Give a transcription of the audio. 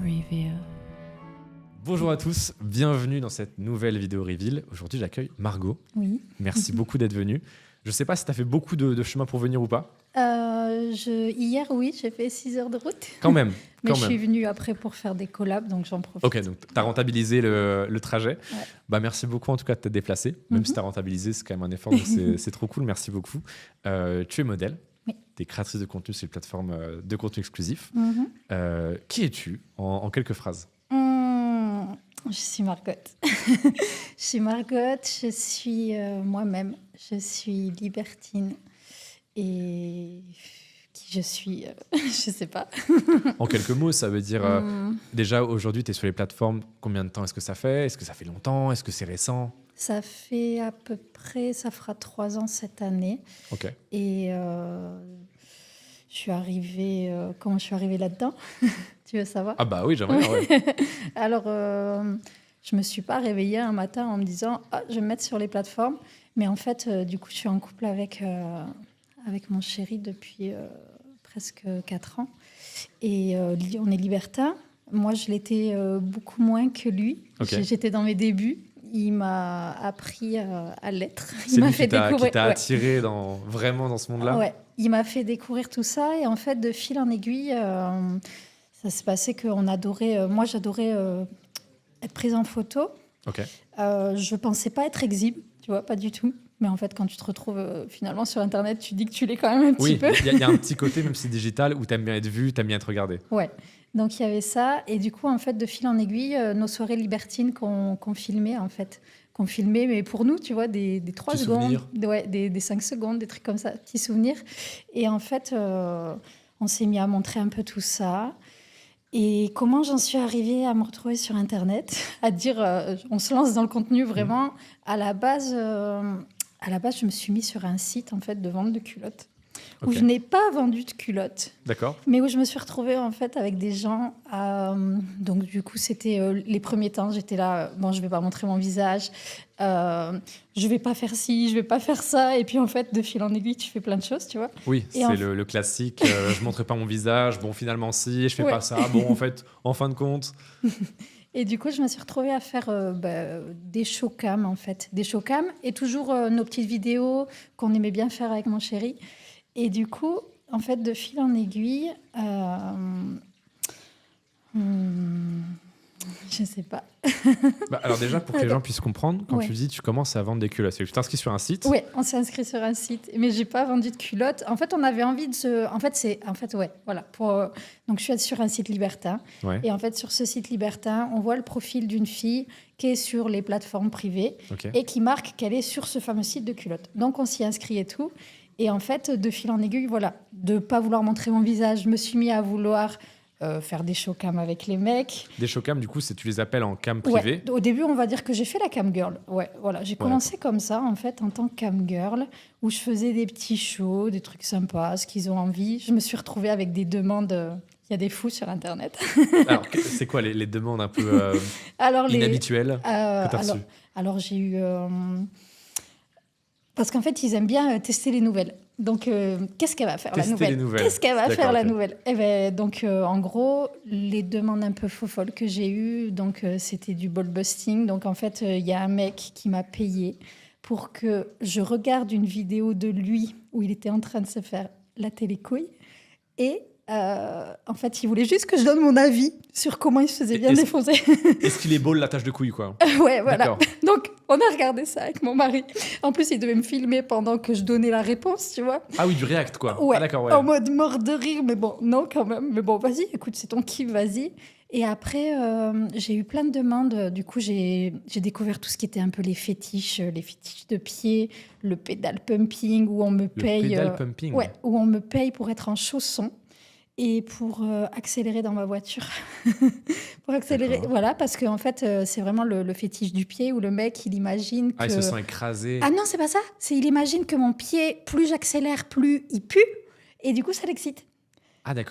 Reveal. Bonjour à tous, bienvenue dans cette nouvelle vidéo reveal. Aujourd'hui, j'accueille Margot. Oui. Merci beaucoup d'être venue. Je ne sais pas si tu as fait beaucoup de chemin pour venir ou pas. Hier, oui, j'ai fait 6 heures de route. Quand même. Mais quand je même. suis venue après pour faire des collabs, donc j'en profite. Ok, donc tu as rentabilisé le trajet. Ouais. Bah, merci beaucoup en tout cas de t'être déplacé. Même si tu as rentabilisé, c'est quand même un effort, donc c'est trop cool. Merci beaucoup. Tu es modèle. Oui. Tu es créatrice de contenu sur les plateformes de contenu exclusif. Mhm. Qui es-tu en quelques phrases? Je suis Margot. Je suis Margot, je suis moi-même. Je suis libertine. Et qui je suis, je sais pas. En quelques mots, ça veut dire déjà aujourd'hui, tu es sur les plateformes. Combien de temps est-ce que ça fait? Est-ce que ça fait longtemps? Est-ce que c'est récent? Ça fait à peu près, ça fera 3 ans cette année. Ok. Et je suis arrivée, comment je suis arrivée là-dedans? Tu veux savoir? Ah bah oui, j'aimerais bien, ouais. Alors, je me suis pas réveillée un matin en me disant « Ah, je vais me mettre sur les plateformes ». Mais en fait, du coup, je suis en couple avec mon chéri depuis presque 4 ans. Et on est libertin. Moi, je l'étais beaucoup moins que lui. Ok. J'étais dans mes débuts. Il m'a appris à l'être. C'est lui qui t'a attiré vraiment dans ce monde-là? Ouais, il m'a fait découvrir tout ça. Et en fait, de fil en aiguille, ça s'est passé qu'on adorait... moi, j'adorais être prise en photo. Ok. Je pensais pas être exhibe, tu vois, pas du tout. Mais en fait, quand tu te retrouves finalement sur Internet, tu dis que tu l'es quand même un petit peu. Oui, il y a un petit côté, même si c'est digital, où tu aimes bien être vu, tu aimes bien être regardé. Ouais. Donc, il y avait ça. Et du coup, en fait, de fil en aiguille, nos soirées libertines qu'on filmait, en fait. Qu'on filmait, mais pour nous, tu vois, des 3 Petits secondes, souvenirs. ouais, des 5 secondes, des trucs comme ça, petits souvenirs. Et en fait, on s'est mis à montrer un peu tout ça. Et comment j'en suis arrivée à me retrouver sur Internet, à dire, on se lance dans le contenu vraiment. À la base, je me suis mis sur un site, en fait, de vente de culottes. Où Ok. je n'ai pas vendu de culottes. D'accord. Mais où je me suis retrouvée en fait avec des gens. Donc du coup, c'était les premiers temps. J'étais là, bon, je vais pas montrer mon visage, je vais pas faire ci, je vais pas faire ça. Et puis en fait, de fil en aiguille, tu fais plein de choses, tu vois. Oui, Et c'est le classique. Je montre pas mon visage. Bon, finalement, si. Je fais pas ça. Bon, en fait, en fin de compte. Et du coup, je me suis retrouvée à faire des showcams, en fait. Des showcams et toujours nos petites vidéos qu'on aimait bien faire avec mon chéri. Et du coup, en fait, de fil en aiguille, je sais pas. Bah, alors déjà, pour que les gens puissent comprendre, quand Ouais. tu dis tu commences à vendre des culottes, c'est que tu t'inscris sur un site. Oui, on s'est inscrit sur un site, mais j'ai pas vendu de culottes. En fait, on avait envie de se... ouais, voilà. Donc, je suis sur un site libertin. Ouais. Et en fait, sur ce site libertin, on voit le profil d'une fille qui est sur les plateformes privées Ok. et qui marque qu'elle est sur ce fameux site de culottes. Donc, on s'y inscrit et tout. Et en fait, de fil en aiguille, voilà, de pas vouloir montrer mon visage, je me suis mis à vouloir faire des showcams avec les mecs. Des showcams, du coup, tu les appelles en cam privé. Ouais, au début, on va dire que j'ai fait la cam girl. Ouais, voilà, j'ai commencé comme ça, en fait, en tant que cam girl, où je faisais des petits shows, des trucs sympas, ce qu'ils ont envie. Je me suis retrouvée avec des demandes. Il y a des fous sur Internet. Alors, c'est quoi les demandes un peu Alors, inhabituelles que tu as reçues? alors, j'ai eu... parce qu'en fait, ils aiment bien tester les nouvelles. Donc, qu'est-ce qu'elle va faire, la nouvelle? Qu'est-ce qu'elle va faire, la nouvelle? Eh ben, donc, en gros, les demandes un peu folles que j'ai eues, donc, c'était du ball busting. Donc, en fait, il y a un mec qui m'a payé pour que je regarde une vidéo de lui où il était en train de se faire la télécouille. Et en fait, il voulait juste que je donne mon avis sur comment il se faisait bien défoncer. Est-ce qu'il est beau la tâche de couille, quoi? Ouais, voilà. D'accord. Donc, on a regardé ça avec mon mari. En plus, il devait me filmer pendant que je donnais la réponse, tu vois. Ah oui, du react, quoi. Ouais, Ah, d'accord, ouais. en mode mort de rire, mais bon, non, quand même. Mais bon, vas-y, écoute, c'est ton kiff, vas-y. Et après, j'ai eu plein de demandes. Du coup, j'ai découvert tout ce qui était un peu les fétiches de pied, le pédale pumping, où on me paye... Le pédale pumping. Ouais, où on me paye pour être en chaussons. Et pour accélérer dans ma voiture. Pour accélérer, D'accord. voilà, parce qu'en fait, c'est vraiment le fétiche du pied où le mec, il imagine que... Ah, il se sent écrasé. Ah non, c'est pas ça. Il imagine que mon pied, plus j'accélère, plus il pue. Et du coup, ça l'excite. Ah, d'accord.